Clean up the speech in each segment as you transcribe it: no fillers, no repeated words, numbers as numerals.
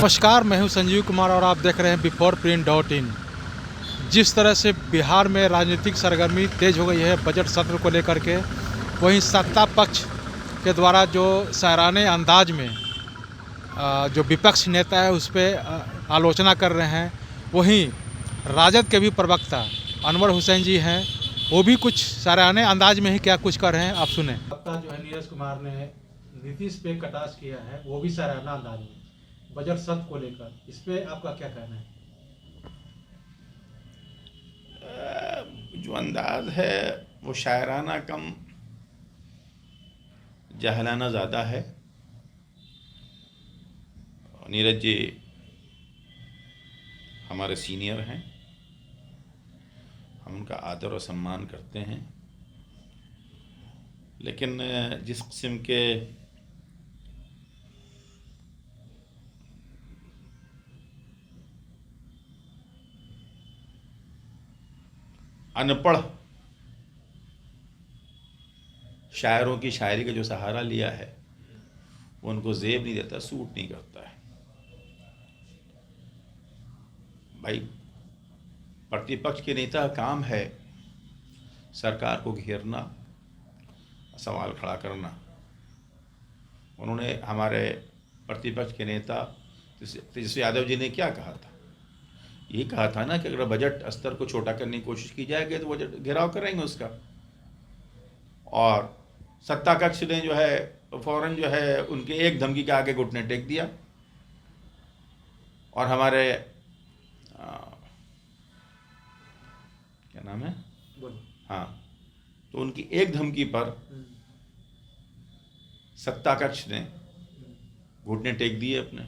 नमस्कार, मैं हूं संजीव कुमार और आप देख रहे हैं biforprint.in। जिस तरह से बिहार में राजनीतिक सरगर्मी तेज हो गई है बजट सत्र को लेकर के, वहीं सत्ता पक्ष के द्वारा जो शायराने अंदाज में जो विपक्ष नेता है उस पर आलोचना कर रहे हैं, वहीं राजद के भी प्रवक्ता अनवर हुसैन जी हैं, वो भी कुछ शायराने अंदाज में ही क्या कुछ कर रहे हैं, आप सुने। प्रवक्ता जो है नीरज कुमार ने नीतीश पे कटाक्ष किया है, वो भी शायराना अंदाज में बजट सत्र को लेकर, इस पे आपका क्या कहना है? जो अंदाज है वो शायराना कम जाहलाना ज़्यादा है। नीरज जी हमारे सीनियर हैं, हम उनका आदर और सम्मान करते हैं, लेकिन जिस किस्म के अनपढ़ शायरों की शायरी का जो सहारा लिया है वो उनको जेब नहीं देता, सूट नहीं करता है। भाई, प्रतिपक्ष के नेता का काम है सरकार को घेरना, सवाल खड़ा करना। उन्होंने हमारे प्रतिपक्ष के नेता तेजस्वी यादव जी ने क्या कहा था? ये कहा था ना कि अगर बजट स्तर को छोटा करने की कोशिश की जाएगी तो बजट घेराव करेंगे उसका। और सत्ता कक्ष ने जो है फौरन जो है उनके एक धमकी के आगे घुटने टेक दिया, और हमारे क्या नाम है, हाँ, तो उनकी एक धमकी पर सत्ता कक्ष ने घुटने टेक दिए अपने,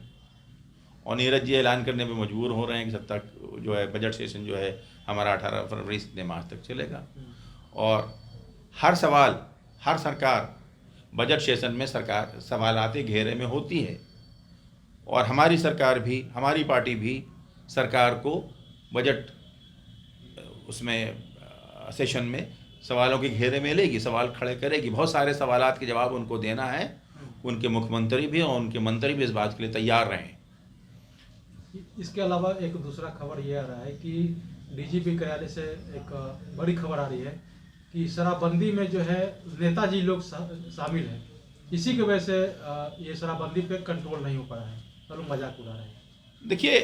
और नीरज जी ऐलान करने पे मजबूर हो रहे हैं कि सत्ता जो है बजट सेशन जो है हमारा 18 फरवरी से मार्च तक चलेगा। और हर सवाल, हर सरकार बजट सेशन में सरकार सवालाते घेरे में होती है, और हमारी सरकार भी, हमारी पार्टी भी सरकार को बजट उसमें सेशन में सवालों के घेरे में लेगी, सवाल खड़े करेगी। बहुत सारे सवालात के जवाब उनको देना है। उनके मुख्यमंत्री भी और उनके मंत्री भी इस बात के लिए तैयार रहें। इसके अलावा एक दूसरा खबर ये आ रहा है कि डीजीपी कार्यालय से एक बड़ी खबर आ रही है कि शराबबंदी में जो है नेताजी लोग शामिल हैं, इसी की वजह से ये शराबबंदी पे कंट्रोल नहीं हो पा रहा है, तो लोग मजाक उड़ा रहे हैं। देखिए,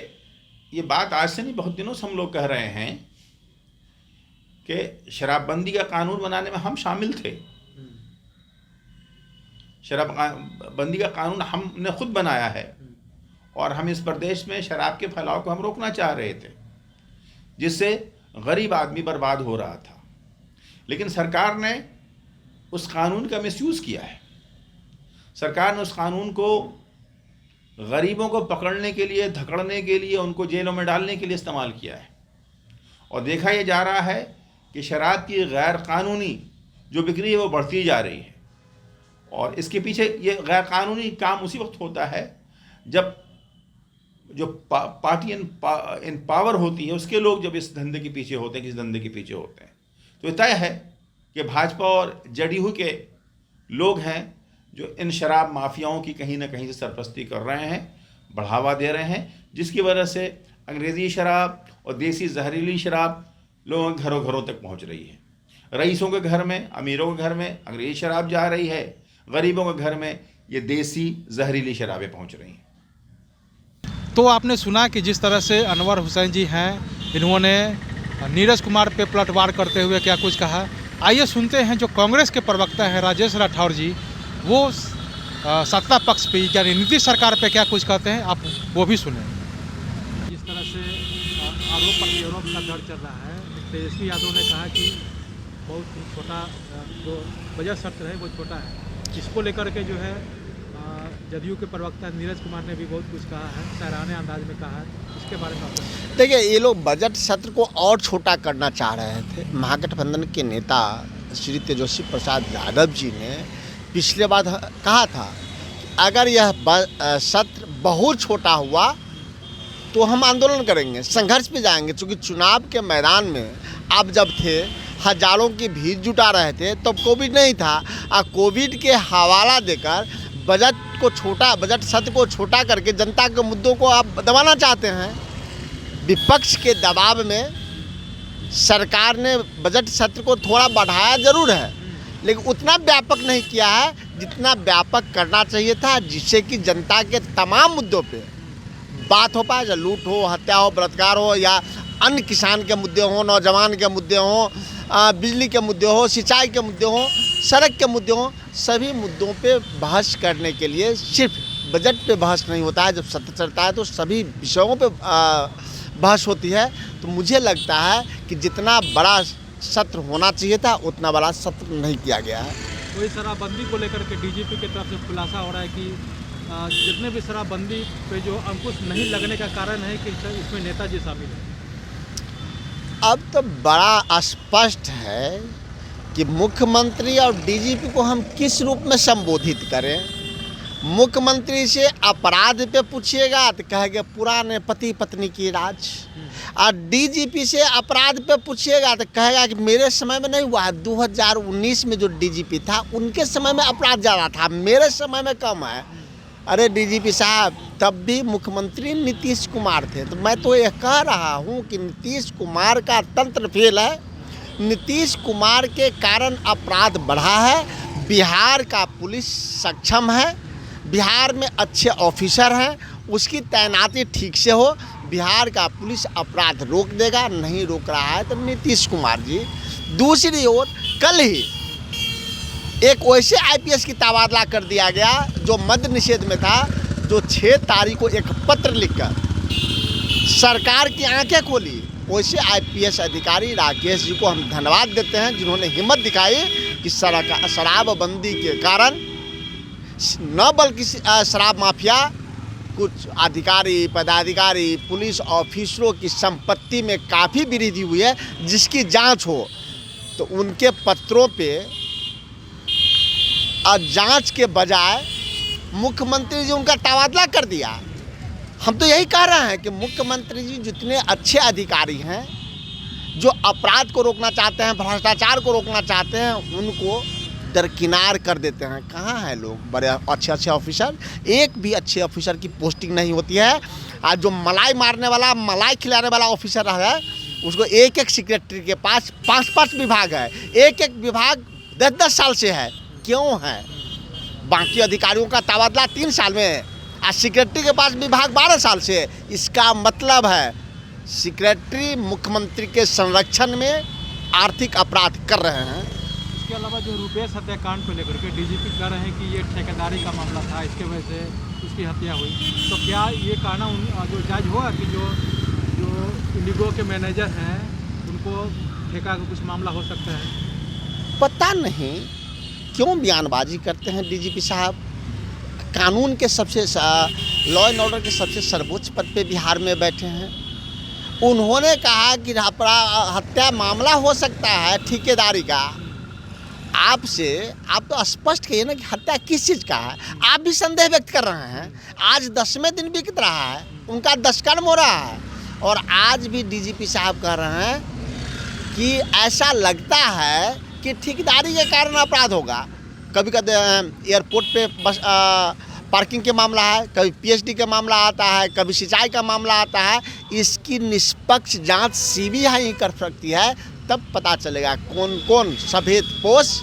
ये बात आज से नहीं, बहुत दिनों से हम लोग कह रहे हैं कि शराबबंदी का कानून बनाने में हम शामिल थे। शराबबंदी का कानून हमने खुद बनाया है, और हम इस प्रदेश में शराब के फैलाव को हम रोकना चाह रहे थे, जिससे गरीब आदमी बर्बाद हो रहा था। लेकिन सरकार ने उस कानून का मिसयूज़ किया है। सरकार ने उस कानून को गरीबों को पकड़ने के लिए, धकड़ने के लिए, उनको जेलों में डालने के लिए इस्तेमाल किया है। और देखा यह जा रहा है कि शराब की गैर कानूनी जो बिक्री है वो बढ़ती जा रही है। और इसके पीछे ये गैर कानूनी काम उसी वक्त होता है जब जो पार्टी इन पावर होती है, उसके लोग जब इस धंधे के पीछे होते हैं, किसी धंधे के पीछे होते हैं, तो तय है कि भाजपा और जेडीयू के लोग हैं जो इन शराब माफियाओं की कहीं ना कहीं से सरपरस्ती कर रहे हैं, बढ़ावा दे रहे हैं, जिसकी वजह से अंग्रेज़ी शराब और देसी जहरीली शराब लोगों के घरों घरों तक पहुंच रही है। रईसों के घर में, अमीरों के घर में अंग्रेज़ी शराब जा रही है, गरीबों के घर में ये देसी जहरीली शराबें पहुँच रही हैं। तो आपने सुना कि जिस तरह से अनवर हुसैन जी हैं, इन्होंने नीरज कुमार पे पलटवार करते हुए क्या कुछ कहा। आइए सुनते हैं जो कांग्रेस के प्रवक्ता हैं राजेश राठौर जी, वो सत्ता पक्ष पे यानी नीतीश सरकार पे क्या कुछ कहते हैं, आप वो भी सुने। जिस तरह से आरोप प्रत्यारोप का दौर चल रहा है, तेजस्वी यादव ने कहा कि बहुत छोटा जो बजट सत्र है वो छोटा है, इसको लेकर के जो है जदयू के प्रवक्ता नीरज कुमार ने भी बहुत कुछ कहा है, सराहनीय अंदाज में कहा है, इसके बारे में आपको? देखिए, ये लोग बजट सत्र को और छोटा करना चाह रहे थे। महागठबंधन के नेता श्री तेजस्वी प्रसाद यादव जी ने पिछले बार कहा था अगर यह सत्र बहुत छोटा हुआ तो हम आंदोलन करेंगे, संघर्ष पे जाएंगे। क्योंकि चुनाव के मैदान में आप जब थे, हजारों की भीड़ जुटा रहे थे, तब कोविड नहीं था। कोविड के हवाला देकर बजट सत्र को छोटा करके जनता के मुद्दों को आप दबाना चाहते हैं। विपक्ष के दबाव में सरकार ने बजट सत्र को थोड़ा बढ़ाया जरूर है, लेकिन उतना व्यापक नहीं किया है जितना व्यापक करना चाहिए था, जिससे कि जनता के तमाम मुद्दों पे बात हो पाए। चाहे लूट हो, हत्या हो, बलात्कार हो, या अन्य किसान के मुद्दे हों, नौजवान के मुद्दे हों, बिजली के मुद्दे हो, सिंचाई के मुद्दे हों, सड़क के मुद्दे हों, सभी मुद्दों पे बहस करने के लिए सिर्फ बजट पे बहस नहीं होता है। जब सत्र चलता है तो सभी विषयों पे बहस होती है। तो मुझे लगता है कि जितना बड़ा सत्र होना चाहिए था उतना बड़ा सत्र नहीं किया गया है। वही शराबबंदी को लेकर के डीजीपी की तरफ से खुलासा हो रहा है कि जितने भी शराबबंदी पे जो अंकुश नहीं लगने का कारण है कि इसमें नेताजी शामिल है। अब तो बड़ा स्पष्ट है कि मुख्यमंत्री और डीजीपी को हम किस रूप में संबोधित करें। मुख्यमंत्री से अपराध पे पूछिएगा तो कहेंगे पुराने पति पत्नी की राज, और डीजीपी से अपराध पे पूछिएगा तो कहेगा कि मेरे समय में नहीं हुआ है, 2019 में जो डीजीपी था उनके समय में अपराध ज़्यादा था, मेरे समय में कम है। अरे डीजीपी साहब, तब भी मुख्यमंत्री नीतीश कुमार थे। तो मैं तो यह कह रहा हूँ कि नीतीश कुमार का तंत्र फेल है, नीतीश कुमार के कारण अपराध बढ़ा है। बिहार का पुलिस सक्षम है, बिहार में अच्छे ऑफिसर हैं, उसकी तैनाती ठीक से हो, बिहार का पुलिस अपराध रोक देगा। नहीं रोक रहा है तो नीतीश कुमार जी। दूसरी ओर कल ही एक वैसे आईपीएस की तबादला कर दिया गया जो मद्य निषेध में था, जो 6 तारीख को एक पत्र लिखकर सरकार की आंखें खोली। वैसे आईपीएस अधिकारी राकेश जी को हम धन्यवाद देते हैं जिन्होंने हिम्मत दिखाई कि शराबबंदी के कारण न बल्कि शराब माफिया, कुछ अधिकारी पदाधिकारी पुलिस ऑफिसरों की संपत्ति में काफ़ी वृद्धि हुई है, जिसकी जांच हो। तो उनके पत्रों पे जांच के बजाय मुख्यमंत्री जी उनका तबादला कर दिया। हम तो यही कह रहे हैं कि मुख्यमंत्री जी जितने अच्छे अधिकारी हैं, जो अपराध को रोकना चाहते हैं, भ्रष्टाचार को रोकना चाहते हैं, उनको दरकिनार कर देते हैं। कहाँ हैं लोग बड़े अच्छे अच्छे ऑफिसर? एक भी अच्छे ऑफिसर की पोस्टिंग नहीं होती है। आज जो मलाई मारने वाला, मलाई खिलाने वाला ऑफिसर है, उसको एक एक सेक्रेटरी के पास 5-5 विभाग है, एक एक विभाग 10-10 साल से है। क्यों है? बाकी अधिकारियों का तबादला 3 साल में, आज सेक्रेटरी के पास विभाग 12 साल से। इसका मतलब है सेक्रेटरी मुख्यमंत्री के संरक्षण में आर्थिक अपराध कर रहे हैं। इसके अलावा जो रुपेश हत्याकांड को लेकर के डीजीपी कह रहे हैं कि ये ठेकेदारी का मामला था, इसके वजह से उसकी हत्या हुई। तो क्या ये कहना जो जायज़ हुआ कि जो इंडिगो के मैनेजर हैं उनको ठेका का कुछ मामला हो सकता है? पता नहीं क्यों बयानबाजी करते हैं डीजीपी साहब। कानून के सबसे लॉ एंड ऑर्डर के सबसे सर्वोच्च पद पे बिहार में बैठे हैं। उन्होंने कहा कि हत्या मामला हो सकता है ठेकेदारी का। आप तो स्पष्ट कहिए ना कि हत्या किस चीज़ का है। आप भी संदेह व्यक्त कर रहे हैं। आज 10वें दिन बीत रहा है, उनका 10 कर्म हो रहा है, और आज भी डीजीपी साहब कह रहे हैं कि ऐसा लगता है कि ठेकेदारी के कारण अपराध होगा। कभी कभी एयरपोर्ट पे बस पार्किंग के मामला है, कभी पीएचडी का मामला आता है, कभी सिंचाई का मामला आता है। इसकी निष्पक्ष जांच सीबीआई कर सकती है, तब पता चलेगा कौन कौन सफेद पोश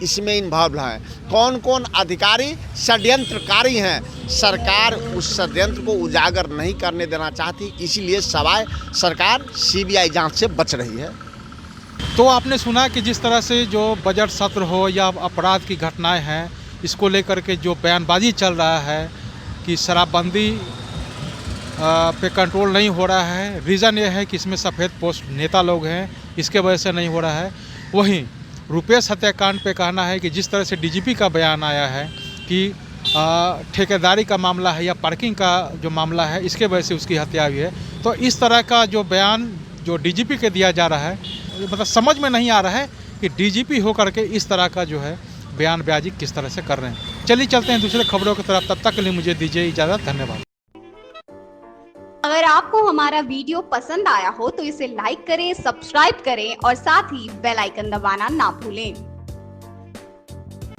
इसमें इन्वॉल्व हैं, कौन कौन अधिकारी षड्यंत्रकारी हैं। सरकार उस षड्यंत्र को उजागर नहीं करने देना चाहती, इसीलिए सरकार सीबीआई जांच से बच रही है। तो आपने सुना कि जिस तरह से जो बजट सत्र हो या अपराध की घटनाएं हैं, इसको लेकर के जो बयानबाजी चल रहा है कि शराबबंदी पे कंट्रोल नहीं हो रहा है, रीज़न ये है कि इसमें सफ़ेद पोस्ट नेता लोग हैं, इसके वजह से नहीं हो रहा है। वहीं रुपेश हत्याकांड पे कहना है कि जिस तरह से डीजीपी का बयान आया है कि ठेकेदारी का मामला है या पार्किंग का जो मामला है, इसके वजह से उसकी हत्या हुई है। तो इस तरह का जो बयान जो डीजीपी के दिया जा रहा है, मतलब समझ में नहीं आ रहा है कि डीजीपी होकर के इस तरह का जो है बयानबाजी किस तरह से कर रहे हैं। चलिए चलते हैं दूसरे खबरों की तरफ, तब तक के लिए मुझे दीजिए इजाज़त। धन्यवाद। अगर आपको हमारा वीडियो पसंद आया हो तो इसे लाइक करें, सब्सक्राइब करें और साथ ही बेल आइकन दबाना ना भूलें।